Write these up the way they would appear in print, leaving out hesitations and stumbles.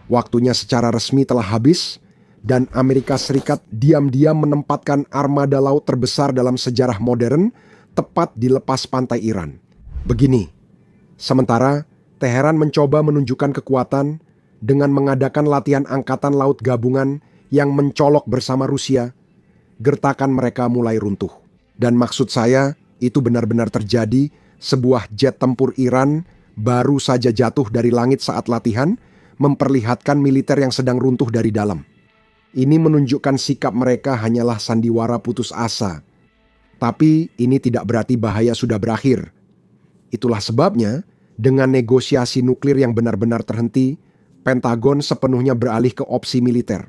Waktunya secara resmi telah habis, dan Amerika Serikat diam-diam menempatkan armada laut terbesar dalam sejarah modern tepat di lepas pantai Iran. Begini, sementara Teheran mencoba menunjukkan kekuatan dengan mengadakan latihan angkatan laut gabungan yang mencolok bersama Rusia, gertakan mereka mulai runtuh. Dan maksud saya, itu benar-benar terjadi. Sebuah jet tempur Iran baru saja jatuh dari langit saat latihan, memperlihatkan militer yang sedang runtuh dari dalam. Ini menunjukkan sikap mereka hanyalah sandiwara putus asa. Tapi ini tidak berarti bahaya sudah berakhir. Itulah sebabnya, dengan negosiasi nuklir yang benar-benar terhenti, Pentagon sepenuhnya beralih ke opsi militer.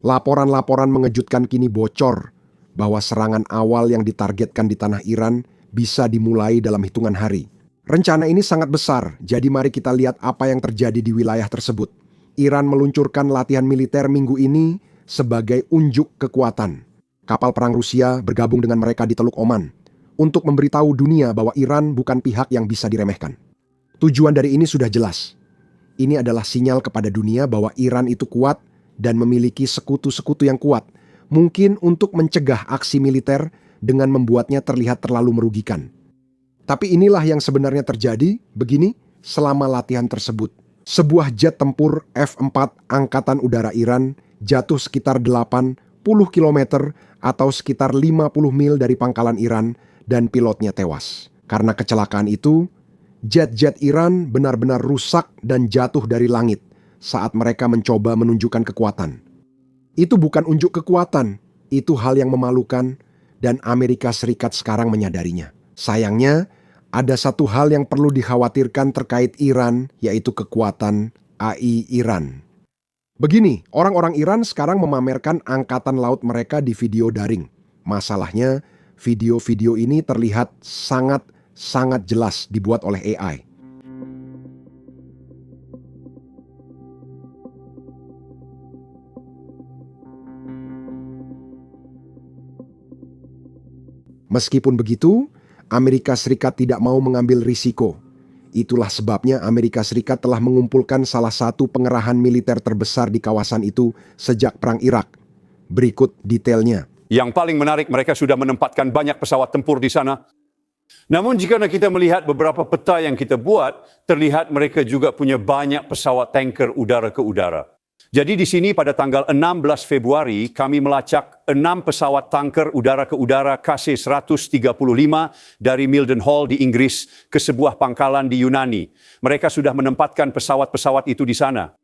Laporan-laporan mengejutkan kini bocor bahwa serangan awal yang ditargetkan di tanah Iran bisa dimulai dalam hitungan hari. Rencana ini sangat besar, jadi mari kita lihat apa yang terjadi di wilayah tersebut. Iran meluncurkan latihan militer minggu ini sebagai unjuk kekuatan. Kapal perang Rusia bergabung dengan mereka di Teluk Oman untuk memberitahu dunia bahwa Iran bukan pihak yang bisa diremehkan. Tujuan dari ini sudah jelas. Ini adalah sinyal kepada dunia bahwa Iran itu kuat dan memiliki sekutu-sekutu yang kuat, mungkin untuk mencegah aksi militer dengan membuatnya terlihat terlalu merugikan. Tapi inilah yang sebenarnya terjadi, begini, selama latihan tersebut. Sebuah jet tempur F-4 Angkatan Udara Iran jatuh sekitar 80 km atau sekitar 50 mil dari pangkalan Iran dan pilotnya tewas. Karena kecelakaan itu, jet-jet Iran benar-benar rusak dan jatuh dari langit saat mereka mencoba menunjukkan kekuatan. Itu bukan unjuk kekuatan, itu hal yang memalukan dan Amerika Serikat sekarang menyadarinya. Sayangnya, ada satu hal yang perlu dikhawatirkan terkait Iran, yaitu kekuatan AI Iran. Begini, orang-orang Iran sekarang memamerkan angkatan laut mereka di video daring. Masalahnya, video-video ini terlihat sangat jelas dibuat oleh AI. Meskipun begitu, Amerika Serikat tidak mau mengambil risiko. Itulah sebabnya Amerika Serikat telah mengumpulkan salah satu pengerahan militer terbesar di kawasan itu sejak Perang Irak. Berikut detailnya. Yang paling menarik, mereka sudah menempatkan banyak pesawat tempur di sana. Namun jika kita melihat beberapa peta yang kita buat, terlihat mereka juga punya banyak pesawat tanker udara ke udara. Jadi di sini pada tanggal 16 Februari kami melacak 6 pesawat tanker udara ke udara KC-135 dari Mildenhall di Inggris ke sebuah pangkalan di Yunani. Mereka sudah menempatkan pesawat-pesawat itu di sana.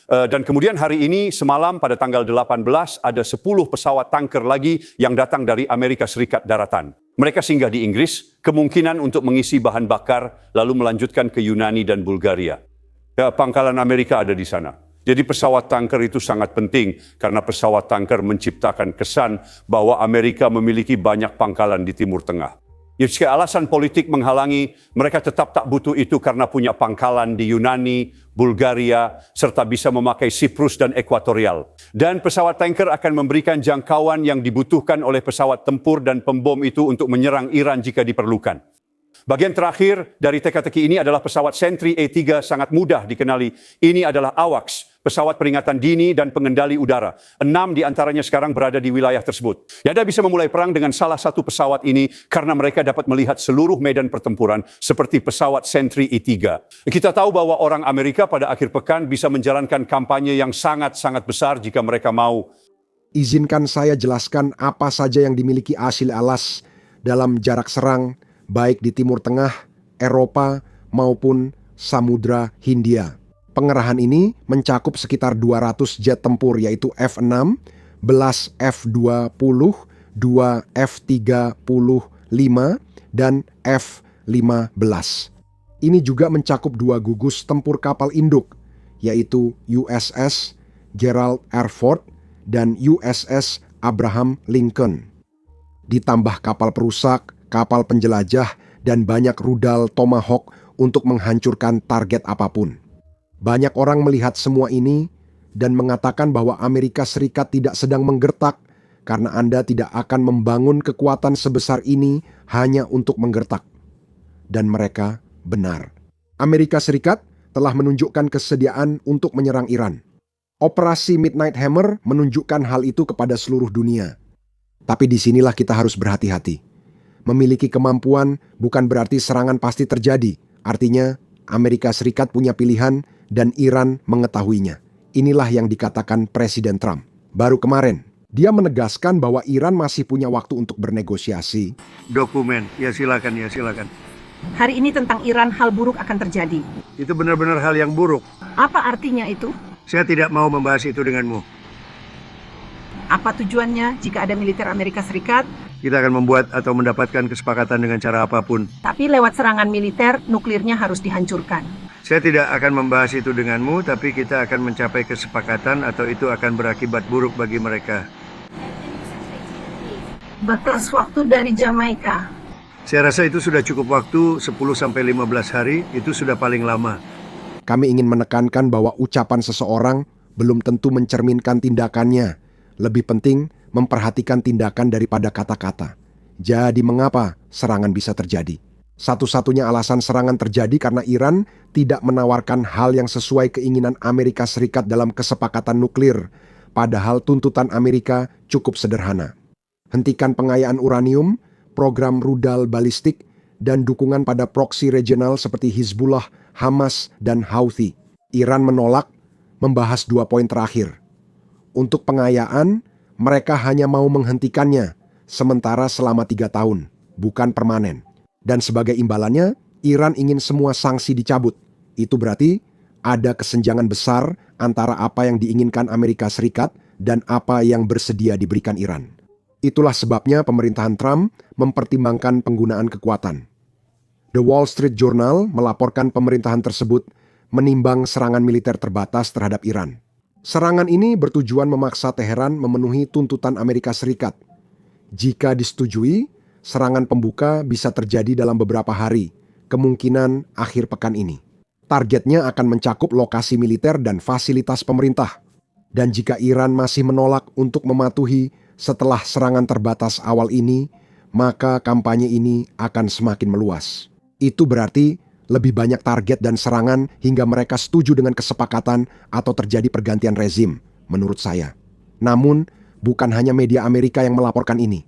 Dan kemudian hari ini semalam pada tanggal 18 ada 10 pesawat tanker lagi yang datang dari Amerika Serikat daratan. Mereka singgah di Inggris, kemungkinan untuk mengisi bahan bakar lalu melanjutkan ke Yunani dan Bulgaria. Pangkalan Amerika ada di sana. Jadi pesawat tanker itu sangat penting karena pesawat tanker menciptakan kesan bahwa Amerika memiliki banyak pangkalan di Timur Tengah. Jika alasan politik menghalangi, mereka tetap tak butuh itu karena punya pangkalan di Yunani, Bulgaria, serta bisa memakai Siprus dan Ekuatorial. Dan pesawat tanker akan memberikan jangkauan yang dibutuhkan oleh pesawat tempur dan pembom itu untuk menyerang Iran jika diperlukan. Bagian terakhir dari teka-teki ini adalah pesawat Sentry E-3 sangat mudah dikenali. Ini adalah AWACS, pesawat peringatan dini dan pengendali udara. 6 di antaranya sekarang berada di wilayah tersebut. Anda bisa memulai perang dengan salah satu pesawat ini karena mereka dapat melihat seluruh medan pertempuran seperti pesawat Sentry E-3. Kita tahu bahwa orang Amerika pada akhir pekan bisa menjalankan kampanye yang sangat-sangat besar jika mereka mau. Izinkan saya jelaskan apa saja yang dimiliki Asil Alas dalam jarak serang, baik di Timur Tengah, Eropa, maupun Samudra Hindia. Pengerahan ini mencakup sekitar 200 jet tempur yaitu F-6, 11 F-20, 2 F-35, dan F-15. Ini juga mencakup 2 gugus tempur kapal induk, yaitu USS Gerald R. Ford dan USS Abraham Lincoln. Ditambah kapal perusak, kapal penjelajah, dan banyak rudal Tomahawk untuk menghancurkan target apapun. Banyak orang melihat semua ini dan mengatakan bahwa Amerika Serikat tidak sedang menggertak karena Anda tidak akan membangun kekuatan sebesar ini hanya untuk menggertak. Dan mereka benar. Amerika Serikat telah menunjukkan kesediaan untuk menyerang Iran. Operasi Midnight Hammer menunjukkan hal itu kepada seluruh dunia. Tapi disinilah kita harus berhati-hati. Memiliki kemampuan bukan berarti serangan pasti terjadi. Artinya, Amerika Serikat punya pilihan dan Iran mengetahuinya. Inilah yang dikatakan Presiden Trump. Baru kemarin, dia menegaskan bahwa Iran masih punya waktu untuk bernegosiasi. Dokumen, ya silakan. Hari ini tentang Iran hal buruk akan terjadi. Itu benar-benar hal yang buruk. Apa artinya itu? Saya tidak mau membahas itu denganmu. Apa tujuannya jika ada militer Amerika Serikat, Kita akan membuat atau mendapatkan kesepakatan dengan cara apapun. tapi lewat serangan militer, nuklirnya harus dihancurkan? Saya tidak akan membahas itu denganmu, tapi kita akan mencapai kesepakatan atau itu akan berakibat buruk bagi mereka. Batas waktu dari Jamaika. Saya rasa itu sudah cukup waktu, 10-15 hari, itu sudah paling lama. Kami ingin menekankan bahwa ucapan seseorang belum tentu mencerminkan tindakannya. Lebih penting, memperhatikan tindakan daripada kata-kata. Jadi mengapa serangan bisa terjadi? Satu-satunya alasan serangan terjadi karena Iran tidak menawarkan hal yang sesuai keinginan Amerika Serikat dalam kesepakatan nuklir. Padahal tuntutan Amerika cukup sederhana. Hentikan pengayaan uranium, program rudal balistik, dan dukungan pada proksi regional seperti Hizbullah, Hamas, dan Houthi. Iran menolak membahas 2 poin terakhir. Untuk pengayaan, mereka hanya mau menghentikannya, sementara selama 3 tahun, bukan permanen. Dan sebagai imbalannya, Iran ingin semua sanksi dicabut. Itu berarti ada kesenjangan besar antara apa yang diinginkan Amerika Serikat dan apa yang bersedia diberikan Iran. Itulah sebabnya pemerintahan Trump mempertimbangkan penggunaan kekuatan. The Wall Street Journal melaporkan pemerintahan tersebut menimbang serangan militer terbatas terhadap Iran. Serangan ini bertujuan memaksa Teheran memenuhi tuntutan Amerika Serikat. Jika disetujui, serangan pembuka bisa terjadi dalam beberapa hari, kemungkinan akhir pekan ini. Targetnya akan mencakup lokasi militer dan fasilitas pemerintah. Dan jika Iran masih menolak untuk mematuhi setelah serangan terbatas awal ini, maka kampanye ini akan semakin meluas. Itu berarti lebih banyak target dan serangan hingga mereka setuju dengan kesepakatan atau terjadi pergantian rezim, menurut saya. Namun, bukan hanya media Amerika yang melaporkan ini.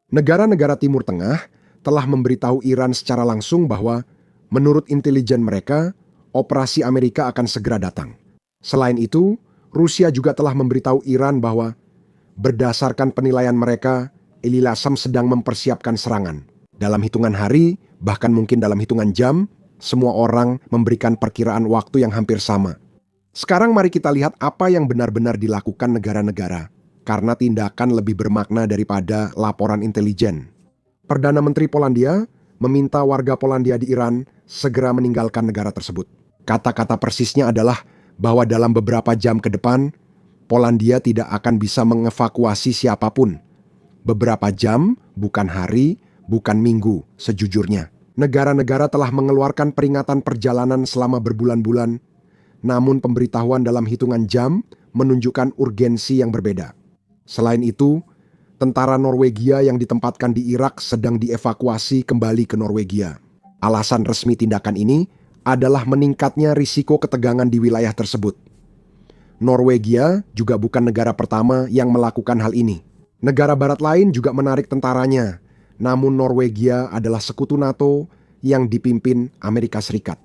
Negara-negara Timur Tengah telah memberitahu Iran secara langsung bahwa menurut intelijen mereka, operasi Amerika akan segera datang. Selain itu, Rusia juga telah memberitahu Iran bahwa berdasarkan penilaian mereka, Elilasam sedang mempersiapkan serangan. Dalam hitungan hari, bahkan mungkin dalam hitungan jam, semua orang memberikan perkiraan waktu yang hampir sama. Sekarang mari kita lihat apa yang benar-benar dilakukan negara-negara, karena tindakan lebih bermakna daripada laporan intelijen. Perdana Menteri Polandia meminta warga Polandia di Iran segera meninggalkan negara tersebut. Kata-kata persisnya adalah bahwa dalam beberapa jam ke depan, Polandia tidak akan bisa mengevakuasi siapapun. Beberapa jam, bukan hari, bukan minggu, sejujurnya. Negara-negara telah mengeluarkan peringatan perjalanan selama berbulan-bulan, namun pemberitahuan dalam hitungan jam menunjukkan urgensi yang berbeda. Selain itu, tentara Norwegia yang ditempatkan di Irak sedang dievakuasi kembali ke Norwegia. Alasan resmi tindakan ini adalah meningkatnya risiko ketegangan di wilayah tersebut. Norwegia juga bukan negara pertama yang melakukan hal ini. Negara barat lain juga menarik tentaranya. Namun Norwegia adalah sekutu NATO yang dipimpin Amerika Serikat.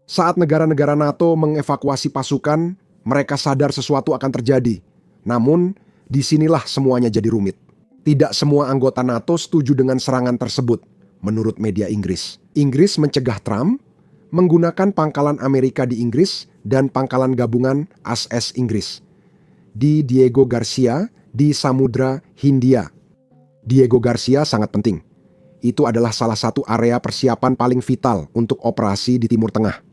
Saat negara-negara NATO mengevakuasi pasukan, mereka sadar sesuatu akan terjadi. Namun, disinilah semuanya jadi rumit. Tidak semua anggota NATO setuju dengan serangan tersebut, menurut media Inggris. Inggris mencegah Trump menggunakan pangkalan Amerika di Inggris dan pangkalan gabungan AS Inggris di Diego Garcia di Samudra Hindia. Diego Garcia sangat penting. Itu adalah salah satu area persiapan paling vital untuk operasi di Timur Tengah.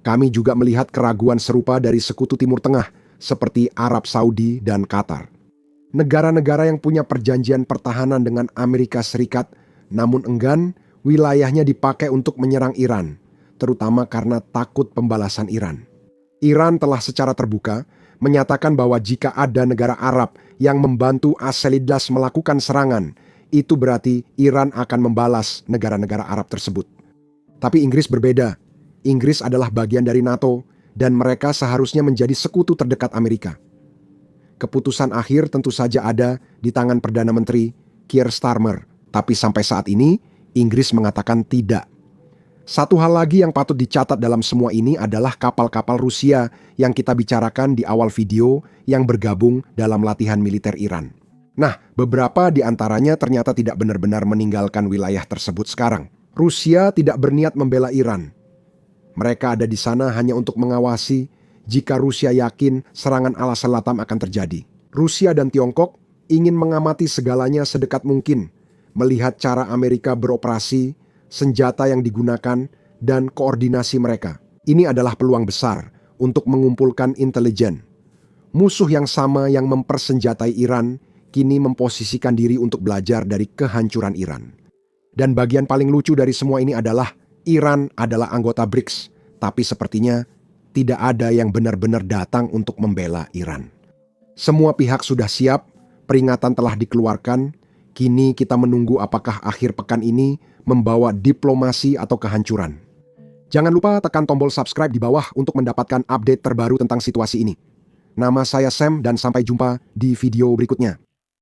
Kami juga melihat keraguan serupa dari sekutu Timur Tengah seperti Arab Saudi dan Qatar. Negara-negara yang punya perjanjian pertahanan dengan Amerika Serikat namun enggan wilayahnya dipakai untuk menyerang Iran, terutama karena takut pembalasan Iran. Iran telah secara terbuka menyatakan bahwa jika ada negara Arab yang membantu As-Salidas melakukan serangan, itu berarti Iran akan membalas negara-negara Arab tersebut. Tapi Inggris berbeda. Inggris adalah bagian dari NATO dan mereka seharusnya menjadi sekutu terdekat Amerika. Keputusan akhir tentu saja ada di tangan Perdana Menteri Keir Starmer, tapi sampai saat ini Inggris mengatakan tidak. Satu hal lagi yang patut dicatat dalam semua ini adalah kapal-kapal Rusia yang kita bicarakan di awal video yang bergabung dalam latihan militer Iran. Nah, beberapa di antaranya ternyata tidak benar-benar meninggalkan wilayah tersebut sekarang. Rusia tidak berniat membela Iran. Mereka ada di sana hanya untuk mengawasi jika Rusia yakin serangan ala Selatan akan terjadi. Rusia dan Tiongkok ingin mengamati segalanya sedekat mungkin, melihat cara Amerika beroperasi, senjata yang digunakan, dan koordinasi mereka. Ini adalah peluang besar untuk mengumpulkan intelijen. Musuh yang sama yang mempersenjatai Iran kini memposisikan diri untuk belajar dari kehancuran Iran. Dan bagian paling lucu dari semua ini adalah Iran adalah anggota BRICS, tapi sepertinya tidak ada yang benar-benar datang untuk membela Iran. Semua pihak sudah siap, peringatan telah dikeluarkan. Kini kita menunggu apakah akhir pekan ini membawa diplomasi atau kehancuran. Jangan lupa tekan tombol subscribe di bawah untuk mendapatkan update terbaru tentang situasi ini. Nama saya Sam dan sampai jumpa di video berikutnya.